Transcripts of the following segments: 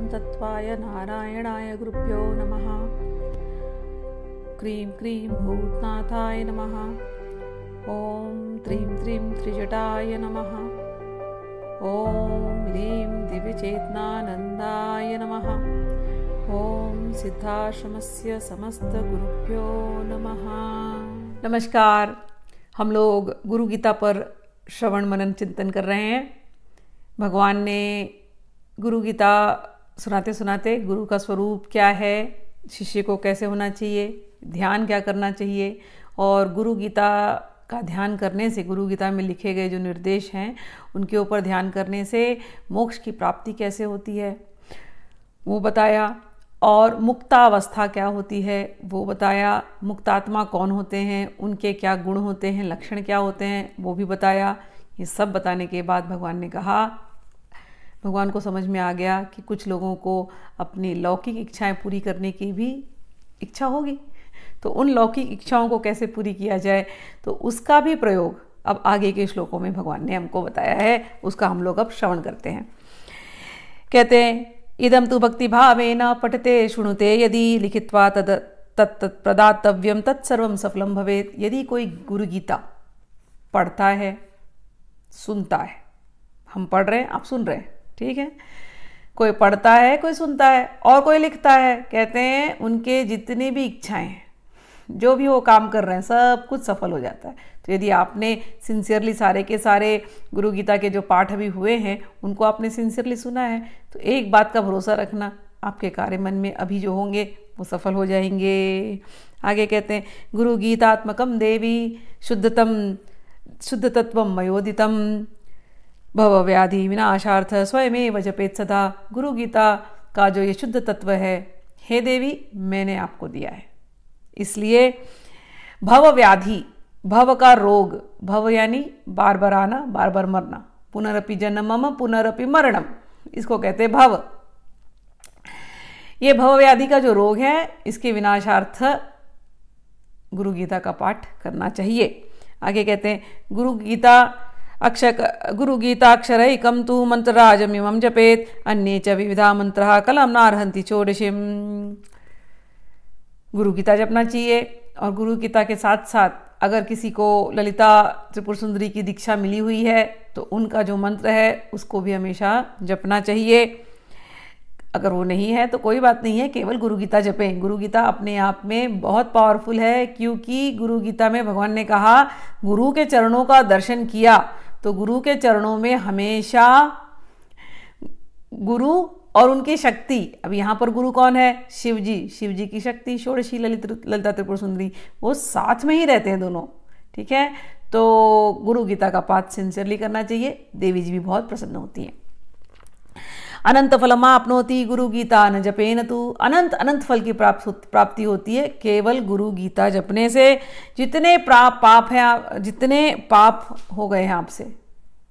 तत्त्वाय नारायणाय गुरुभ्यो नमः। क्रीं क्रीं भूतनाथाय नमः। ॐ त्रीं त्रीं त्रिजटाय नमः। ॐ लीं दिव्यचेतनानन्दाय नमः। ॐ सिद्धाश्रमस्य समस्तगुरुभ्यो नमः। नमस्कार। हम लोग गुरु गीता पर श्रवण मनन चिंतन कर रहे हैं। भगवान ने गुरु गीता सुनाते सुनाते गुरु का स्वरूप क्या है, शिष्य को कैसे होना चाहिए, ध्यान क्या करना चाहिए और गुरु गीता का ध्यान करने से, गुरु गीता में लिखे गए जो निर्देश हैं उनके ऊपर ध्यान करने से मोक्ष की प्राप्ति कैसे होती है वो बताया, और मुक्तावस्था क्या होती है वो बताया। मुक्तात्मा कौन होते हैं, उनके क्या गुण होते हैं, लक्षण क्या होते हैं वो भी बताया। ये सब बताने के बाद भगवान ने कहा, भगवान को समझ में आ गया कि कुछ लोगों को अपनी लौकिक इच्छाएं पूरी करने की भी इच्छा होगी, तो उन लौकिक इच्छाओं को कैसे पूरी किया जाए, तो उसका भी प्रयोग अब आगे के श्लोकों में भगवान ने हमको बताया है। उसका हम लोग अब श्रवण करते हैं। कहते हैं, इदं तु भक्ति भावेन पठते शृणुते यदि लिखित्वा तत् प्रदातव्यम तत्सर्वं सफलम भवेत्। यदि कोई गुरु गीता पढ़ता है, सुनता है, हम पढ़ रहे हैं, आप सुन रहे हैं, ठीक है, कोई पढ़ता है, कोई सुनता है और कोई लिखता है, कहते हैं उनके जितनी भी इच्छाएं हैं, जो भी वो काम कर रहे हैं, सब कुछ सफल हो जाता है। तो यदि आपने सिंसियरली सारे के सारे गुरु गीता के जो पाठ अभी हुए हैं उनको आपने सिंसियरली सुना है, तो एक बात का भरोसा रखना, आपके कार्य मन में अभी जो होंगे वो सफल हो जाएंगे। आगे कहते हैं, गुरु गीतात्मकम देवी शुद्ध तत्वम मयोदितम भव व्याधि विनाशार्थ स्वयमेव जपेत सदा। गुरु गीता का जो ये शुद्ध तत्व है, हे देवी मैंने आपको दिया है, इसलिए भव व्याधि, भव का रोग, भव यानी बार बार आना, बार बार मरना, पुनरपि जन्मम पुनरपि मरणम, इसको कहते हैं भव। ये भव व्याधि का जो रोग है, इसके विनाशार्थ गुरु गीता का पाठ करना चाहिए। आगे कहते हैं, गुरु गीताक्षरैकं तु मंत्रराजमिमं जपेत अन्ये च विविधा मंत्रः कलम नार्हन्ति चोडशिम। गुरु गीता जपना चाहिए, और गुरु गीता के साथ साथ अगर किसी को ललिता त्रिपुर सुंदरी की दीक्षा मिली हुई है तो उनका जो मंत्र है उसको भी हमेशा जपना चाहिए। अगर वो नहीं है तो कोई बात नहीं है, केवल गुरु गीता जपें। गुरु गीता अपने आप में बहुत पावरफुल है, क्योंकि गुरु गीता में भगवान ने कहा, गुरु के चरणों का दर्शन किया तो गुरु के चरणों में हमेशा गुरु और उनकी शक्ति, अब यहाँ पर गुरु कौन है, शिव जी, शिव जी की शक्ति षोडशी ललिता त्रिपुर सुंदरी, वो साथ में ही रहते हैं दोनों, ठीक है। तो गुरु गीता का पाठ सिंसियरली करना चाहिए, देवी जी भी बहुत प्रसन्न होती हैं। अनंत फलमाप्नोति गुरु गीता न जपेन तु। अनंत अनंत फल की प्राप्ति होती है केवल गुरु गीता जपने से। जितने पाप हैं, जितने पाप हो गए हैं आपसे,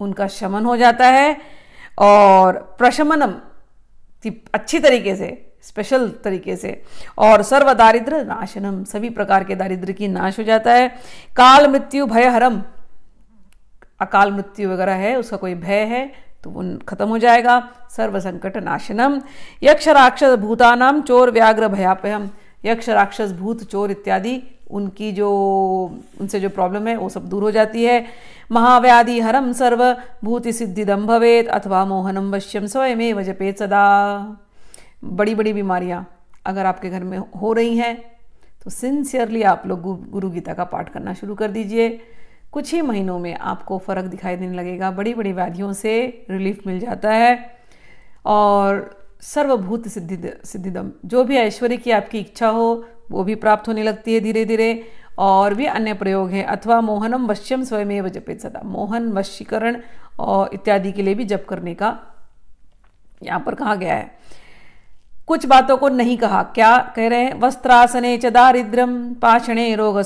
उनका शमन हो जाता है, और प्रशमनम अच्छी तरीके से, स्पेशल तरीके से, और सर्व दारिद्र नाशनम, सभी प्रकार के दारिद्र की नाश हो जाता है। काल मृत्यु भय हरम, अकाल मृत्यु वगैरह है, उसका कोई भय है तो वो खत्म हो जाएगा। सर्व संकट नाशनम, यक्ष राक्षस भूतानाम चोर व्याघ्र भयापहम। यक्ष राक्षस भूत चोर इत्यादि उनसे जो प्रॉब्लम है वो सब दूर हो जाती है। महाव्याधि हरम सर्व भूति सिद्धिदम भवेत अथवा मोहनम वश्यम स्वयमेव जपेत सदा। बड़ी बड़ी बीमारियां अगर आपके घर में हो रही हैं तो सिंसियरली आप लोग गुरु गीता का पाठ करना शुरू कर दीजिए। कुछ ही महीनों में आपको फ़र्क दिखाई देने लगेगा, बड़ी बड़ी व्याधियों से रिलीफ मिल जाता है, और सर्वभूत सिद्धिदम, जो भी ऐश्वर्य की आपकी इच्छा हो वो भी प्राप्त होने लगती है धीरे धीरे। और भी अन्य प्रयोग हैं, अथवा मोहनम वश्यम स्वयमेव जपेत सदा, मोहन वशीकरण और इत्यादि के लिए भी जप करने का यहाँ पर कहा गया है। कुछ बातों को नहीं कहा, क्या कह रहे हैं, वस्त्रासने च दारिद्र्यम पाषाणे रोग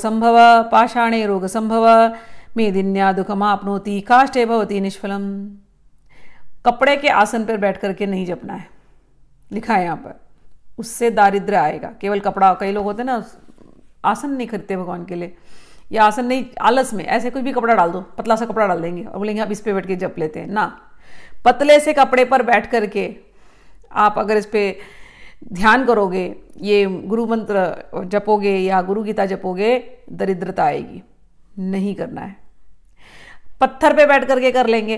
संभव मेदिन्या दुखमाप्नोति काष्ठे भवति निष्फलम। कपड़े के आसन पर बैठ करके नहीं जपना है, लिखा है यहाँ पर, उससे दारिद्र्य आएगा। केवल कपड़ा, कई लोग होते हैं ना आसन नहीं खरीदते भगवान के लिए, या आसन नहीं, आलस में ऐसे कुछ भी कपड़ा डाल दो, पतला सा कपड़ा डाल देंगे और बोलेंगे अब इस पे बैठ के जप लेते हैं ना। पतले से कपड़े पर बैठ करके आप अगर इस पे ध्यान करोगे, ये गुरु मंत्र जपोगे या गुरु गीता जपोगे, दरिद्रता आएगी। नहीं करना है। पत्थर पे बैठ करके कर लेंगे,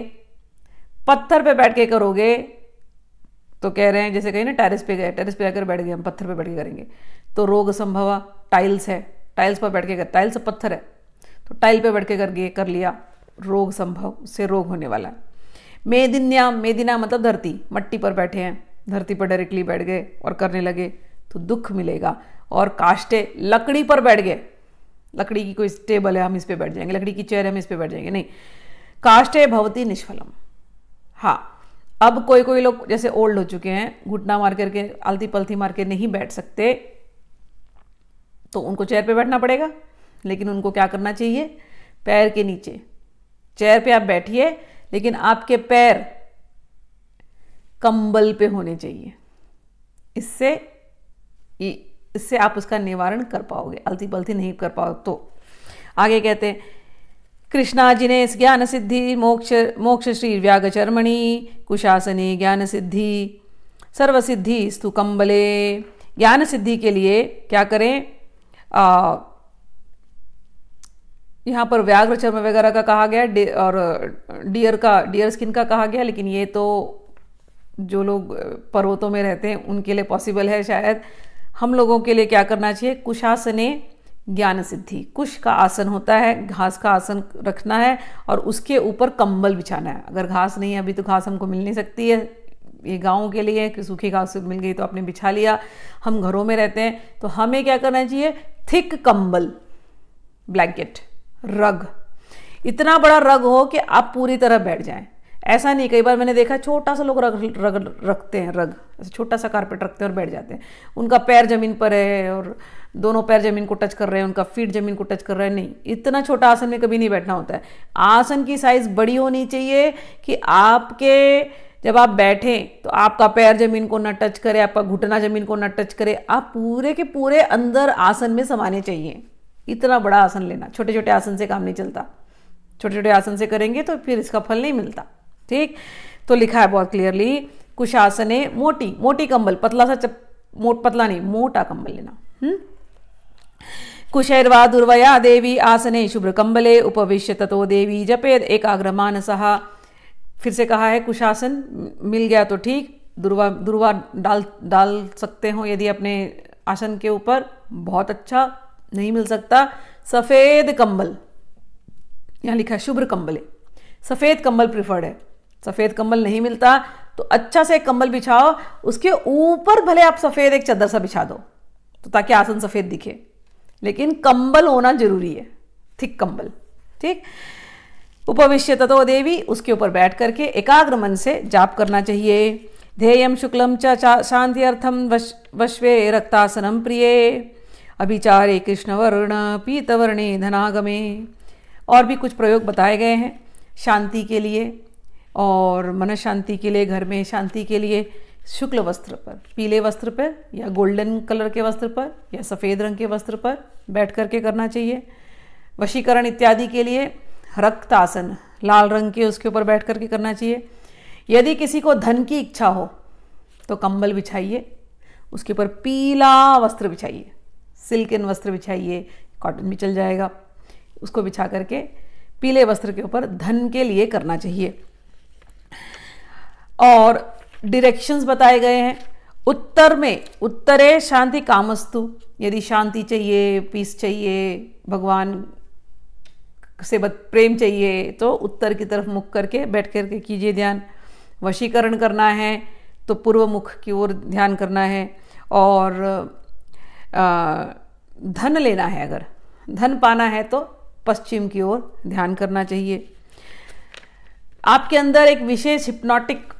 पत्थर पे बैठ के करोगे तो कह रहे हैं जैसे कहीं ना टेरेस पे गए, टेरेस पे आकर बैठ गए, हम पत्थर पे बैठ के करेंगे तो रोग संभवा। टाइल्स है, टाइल्स पर बैठ के कर, टाइल्स पत्थर है तो टाइल पे बैठ के कर लिया, रोग संभव, उससे रोग होने वाला है। मेदिन्या, मेदिना मतलब धरती, मट्टी पर बैठे हैं, धरती पर डायरेक्टली बैठ गए और करने लगे तो दुख मिलेगा। और काष्ठे, लकड़ी पर बैठ गए, लकड़ी की कोई टेबल है हम इस पे बैठ जाएंगे, लकड़ी की चेयर है हम इस पे बैठ जाएंगे, नहीं। काष्ठे भवती निष्फलम। हाँ, अब कोई कोई लोग जैसे ओल्ड हो चुके हैं, घुटना मार करके आलती पलथी मार के नहीं बैठ सकते, तो उनको चेयर पे बैठना पड़ेगा। लेकिन उनको क्या करना चाहिए, पैर के नीचे, चेयर पे आप बैठिए लेकिन आपके पैर कंबल पे होने चाहिए। इससे आप उसका निवारण कर पाओगे, आलती पलथी नहीं कर पाओ तो। आगे कहते हैं कृष्णा जिने ज्ञान सिद्धि मोक्ष मोक्ष श्री व्याग चर्मणि कुशासने ज्ञान सिद्धि सर्वसिद्धि स्तु कंबले। ज्ञान सिद्धि के लिए क्या करें, यहाँ पर व्याघ्र चर्म वगैरह का कहा गया और डियर स्किन का कहा गया, लेकिन ये तो जो लोग पर्वतों में रहते हैं उनके लिए पॉसिबल है शायद। हम लोगों के लिए क्या करना चाहिए, कुशासने ज्ञान सिद्धि। कुश का आसन होता है, घास का आसन रखना है और उसके ऊपर कंबल बिछाना है। अगर घास नहीं है, अभी तो घास हमको मिल नहीं सकती है, ये गाँव के लिए कि सूखी घास मिल गई तो आपने बिछा लिया। हम घरों में रहते हैं तो हमें क्या करना चाहिए, थिक कंबल, ब्लैंकेट, रग, इतना बड़ा रग हो कि आप पूरी तरह बैठ जाएं। ऐसा नहीं, कई बार मैंने देखा छोटा सा लोग रग रखते हैं, रग छोटा सा कारपेट रखते हैं और बैठ जाते हैं। उनका पैर जमीन पर है और दोनों पैर जमीन को टच कर रहे हैं, उनका फीट जमीन को टच कर रहा है। नहीं, इतना छोटा आसन में कभी नहीं बैठना होता है। आसन की साइज बड़ी होनी चाहिए कि आपके जब आप बैठें तो आपका पैर जमीन को न टच करे, आपका घुटना जमीन को न टच करे, आप पूरे के पूरे अंदर आसन में समाने चाहिए। इतना बड़ा आसन लेना, छोटे छोटे आसन से काम नहीं चलता। छोटे छोटे आसन से करेंगे तो फिर इसका फल नहीं मिलता। ठीक, तो लिखा है बहुत क्लियरली, कुशासने मोटी मोटी कंबल, पतला सा पतला नहीं, मोटा कंबल लेना। कुशैर्वा दुर्वया देवी आसने शुभ्र कंबले उपविश्य ततो देवी जपेद एकाग्र मानसः। फिर से कहा है कुशासन मिल गया तो ठीक, दुर्वा डाल सकते हो यदि अपने आसन के ऊपर, बहुत अच्छा। नहीं मिल सकता, सफेद कंबल, यहाँ लिखा है शुभ्र कंबले, सफेद कंबल प्रिफर्ड है। सफेद कंबल नहीं मिलता तो अच्छा से एक कंबल बिछाओ, उसके ऊपर भले आप सफेद एक चादर सा बिछा दो तो ताकि आसन सफेद दिखे, लेकिन कंबल होना जरूरी है, थिक कंबल। ठीक, उपविश्य ततो देवी, उसके ऊपर बैठ करके एकाग्र मन से जाप करना चाहिए। ध्येयम शुक्लम च शांति अर्थम वश्वे रक्तासनम प्रिये अभिचारे कृष्णवर्ण पीतवर्णे धनागमे। और भी कुछ प्रयोग बताए गए हैं शांति के लिए और मन शांति के लिए, घर में शांति के लिए। शुक्ल वस्त्र पर, पीले वस्त्र पर या गोल्डन कलर के वस्त्र पर या सफ़ेद रंग के वस्त्र पर बैठ करके करना चाहिए। वशीकरण इत्यादि के लिए रक्त आसन, लाल रंग के, उसके ऊपर बैठ करके करना चाहिए। यदि किसी को धन की इच्छा हो तो कंबल बिछाइए, उसके ऊपर पीला वस्त्र बिछाइए, सिल्कन वस्त्र बिछाइए, कॉटन भी चल जाएगा, उसको बिछा करके पीले वस्त्र के ऊपर धन के लिए करना चाहिए। और डायरेक्शंस बताए गए हैं। उत्तर में, उत्तरे शांति कामस्तु, यदि शांति चाहिए, पीस चाहिए, भगवान से प्रेम चाहिए तो उत्तर की तरफ मुख करके बैठ करके कीजिए ध्यान। वशीकरण करना है तो पूर्व मुख की ओर ध्यान करना है। और धन लेना है, अगर धन पाना है तो पश्चिम की ओर ध्यान करना चाहिए। आपके अंदर एक विशेष हिप्नोटिक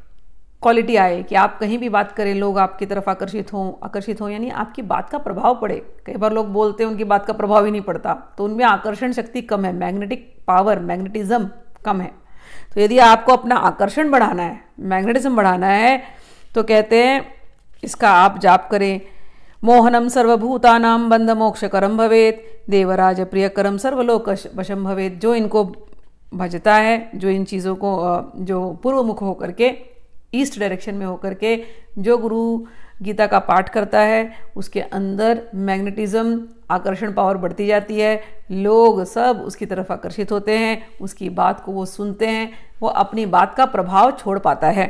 क्वालिटी आए कि आप कहीं भी बात करें, लोग आपकी तरफ आकर्षित हों, यानी आपकी बात का प्रभाव पड़े। कई बार लोग बोलते हैं उनकी बात का प्रभाव ही नहीं पड़ता, तो उनमें आकर्षण शक्ति कम है, मैग्नेटिक पावर, मैग्नेटिज्म कम है। तो यदि आपको अपना आकर्षण बढ़ाना है, मैग्नेटिज्म बढ़ाना है, तो कहते हैं इसका आप जाप करें। मोहनम सर्वभूतानां बंध मोक्षकरम भवेत देवराज प्रियकरम सर्वलोक वशम भवेत। जो इनको भजता है, जो इन चीज़ों को, जो पूर्व मुख होकर के ईस्ट डायरेक्शन में होकर के जो गुरु गीता का पाठ करता है उसके अंदर मैग्नेटिज्म, आकर्षण पावर बढ़ती जाती है। लोग सब उसकी तरफ आकर्षित होते हैं, उसकी बात को वो सुनते हैं, वो अपनी बात का प्रभाव छोड़ पाता है।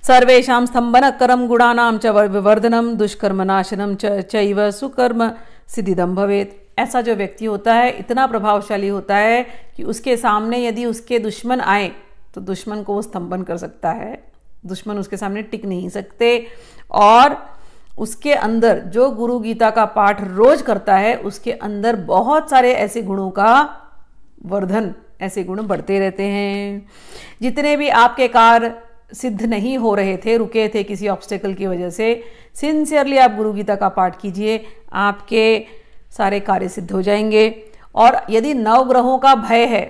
सर्वेषां स्तंभनकरं गुणानां च विवर्धनम दुष्कर्म नाशनम चैव सुकर्म सिद्धिदम भवेत्। ऐसा जो व्यक्ति होता है इतना प्रभावशाली होता है कि उसके सामने यदि उसके दुश्मन आए तो दुश्मन को वो स्तंभन कर सकता है, दुश्मन उसके सामने टिक नहीं सकते। और उसके अंदर जो गुरु गीता का पाठ रोज करता है उसके अंदर बहुत सारे ऐसे गुणों का वर्धन, ऐसे गुण बढ़ते रहते हैं। जितने भी आपके कार्य सिद्ध नहीं हो रहे थे, रुके थे किसी ऑब्स्टेकल की वजह से, सिंसियरली आप गुरु गीता का पाठ कीजिए, आपके सारे कार्य सिद्ध हो जाएंगे। और यदि नवग्रहों का भय है,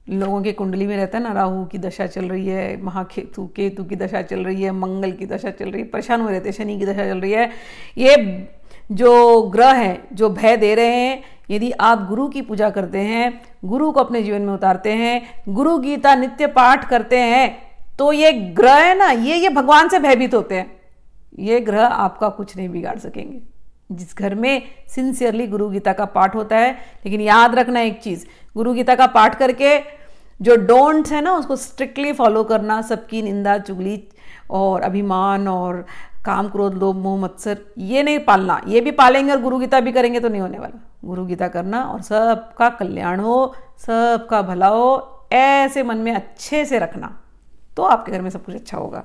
लोगों के कुंडली में रहता है ना, राहु की दशा चल रही है, महाकेतु केतु की दशा चल रही है, मंगल की दशा चल रही है, परेशान हुए रहते हैं, शनि की दशा चल रही है, ये जो ग्रह हैं जो भय दे रहे हैं, यदि आप गुरु की पूजा करते हैं, गुरु को अपने जीवन में उतारते हैं, गुरु गीता नित्य पाठ करते हैं, तो ये ग्रह है ना, ये भगवान से भयभीत होते हैं। ये ग्रह आपका कुछ नहीं बिगाड़ सकेंगे जिस घर में सिंसियरली गुरु गीता का पाठ होता है। लेकिन याद रखना एक चीज, गुरु गीता का पाठ करके जो डोंट्स है ना उसको स्ट्रिक्टली फॉलो करना, सबकी निंदा चुगली और अभिमान और काम क्रोध लोभ मोह मत्सर ये नहीं पालना। ये भी पालेंगे और गुरु गीता भी करेंगे तो नहीं होने वाला। गुरु गीता करना और सबका कल्याण हो, सबका भला हो, ऐसे मन में अच्छे से रखना, तो आपके घर में सब कुछ अच्छा होगा।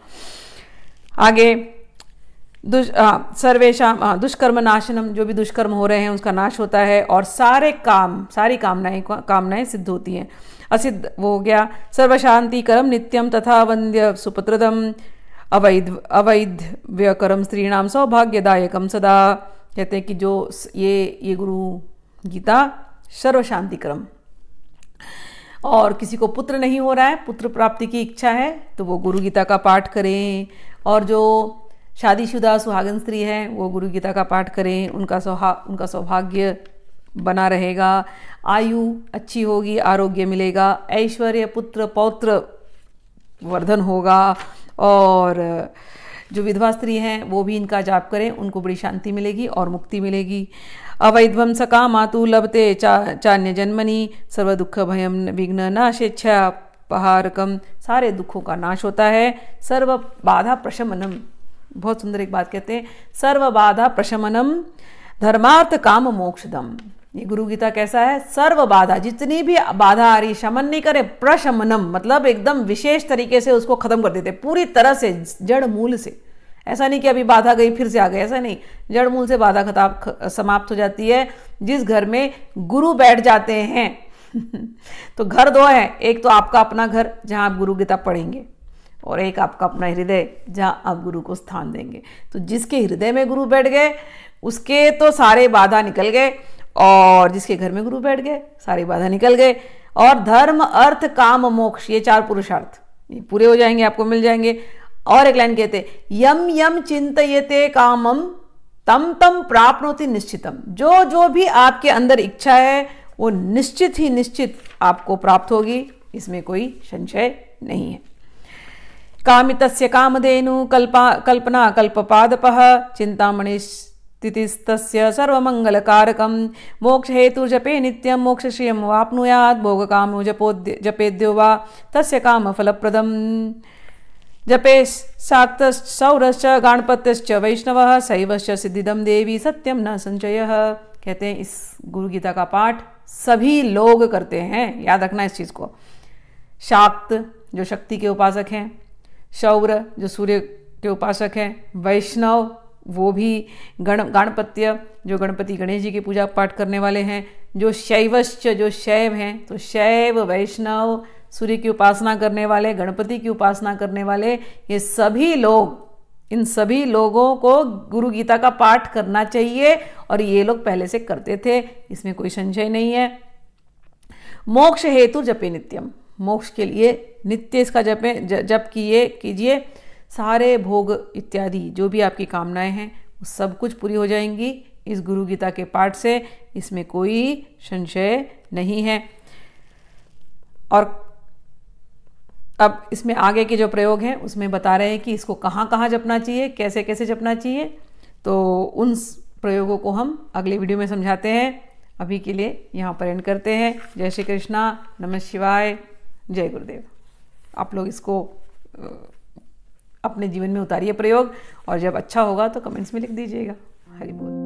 आगे सर्वेशा दुष्कर्म नाशनम, जो भी दुष्कर्म हो रहे हैं उसका नाश होता है और सारे काम, सारी कामनाएं सिद्ध होती हैं। असिद्ध वो हो गया। सर्वशांतिकरम नित्यम तथा वंद्य सुपुत्रदम अवैध व्यकरम स्त्रीणाम सौभाग्यदायकम सदा। कहते हैं कि जो ये गुरु गीता सर्वशांतिकरम, और किसी को पुत्र नहीं हो रहा है, पुत्र प्राप्ति की इच्छा है तो वो गुरु गीता का पाठ करें। और जो शादीशुदा सुहागन स्त्री है वो गुरु गीता का पाठ करें, उनका सौभाग्य बना रहेगा, आयु अच्छी होगी, आरोग्य मिलेगा, ऐश्वर्य पुत्र पौत्र वर्धन होगा। और जो विधवा स्त्री हैं वो भी इनका जाप करें, उनको बड़ी शांति मिलेगी और मुक्ति मिलेगी। अवैध्वम सका मातु लभते चान्य जन्मनि सर्व दुख भयम विघ्न नाशेच्छा पहारकम। सारे दुखों का नाश होता है। सर्व बाधा प्रशमनम, बहुत सुंदर एक बात कहते हैं, सर्व बाधा प्रशमनम धर्मार्थ काम मोक्षदम। ये गुरु गीता कैसा है? सर्व बाधा, जितनी भी बाधा आ रही शमन नहीं करे, प्रशमनम मतलब एकदम विशेष तरीके से उसको खत्म कर देते, पूरी तरह से जड़ मूल से। ऐसा नहीं कि अभी बाधा गई फिर से आ गई, ऐसा नहीं, जड़ मूल से बाधा समाप्त हो जाती है। जिस घर में गुरु बैठ जाते हैं तो घर दो है, एक तो आपका अपना घर जहां आप गुरु गीता पढ़ेंगे और एक आपका अपना हृदय जहां आप गुरु को स्थान देंगे। तो जिसके हृदय में गुरु बैठ गए उसके तो सारे बाधा निकल गए, और जिसके घर में गुरु बैठ गए सारी बाधा निकल गए। और धर्म अर्थ काम मोक्ष, ये 4 पुरुषार्थ ये पूरे हो जाएंगे, आपको मिल जाएंगे। और एक लाइन कहते यम यम चिंतयते कामम तम तम प्राप्नोति निश्चितम। जो जो भी आपके अंदर इच्छा है वो निश्चित ही निश्चित आपको प्राप्त होगी, इसमें कोई संशय नहीं है। कामितस्य कामधेनु कल्पना कल्पपादपः चिंतामणि स्थितिस्तस्य सर्वमंगलकारकम मोक्ष हेतु जपे नित्यम मोक्ष श्रियम वाप्नुयात् भोग कामो जपेद्यो वा तस्य काम फलप्रदम। जपे शाक्त सौरश्च गणपत्यश्च वैष्णवः शैवश्च सिद्धिदम देवी सत्यम न संचयः। कहते हैं इस गुरु गीता का पाठ सभी लोग करते हैं, याद रखना इस चीज को। शाक्त जो शक्ति के उपासक हैं, शौर जो सूर्य के उपासक हैं, वैष्णव वो भी गणपत्य जो गणपति गणेश जी की पूजा पाठ करने वाले हैं, जो शैवश्च जो शैव हैं, तो शैव वैष्णव सूर्य की उपासना करने वाले, गणपति की उपासना करने वाले, ये सभी लोग, इन सभी लोगों को गुरु गीता का पाठ करना चाहिए। और ये लोग पहले से करते थे, इसमें कोई संशय नहीं है। मोक्ष हेतु जपे नित्यम, मोक्ष के लिए नित्य इसका जप कीजिए। सारे भोग इत्यादि जो भी आपकी कामनाएं हैं वो सब कुछ पूरी हो जाएंगी इस गुरु गीता के पाठ से, इसमें कोई संशय नहीं है। और अब इसमें आगे के जो प्रयोग हैं उसमें बता रहे हैं कि इसको कहाँ कहाँ जपना चाहिए, कैसे कैसे जपना चाहिए। तो उन प्रयोगों को हम अगले वीडियो में समझाते हैं। अभी के लिए यहाँ पर एंड करते हैं। जय श्री कृष्णा, नमः शिवाय, जय गुरुदेव। आप लोग इसको अपने जीवन में उतारिए प्रयोग, और जब अच्छा होगा तो कमेंट्स में लिख दीजिएगा। हरि बोल।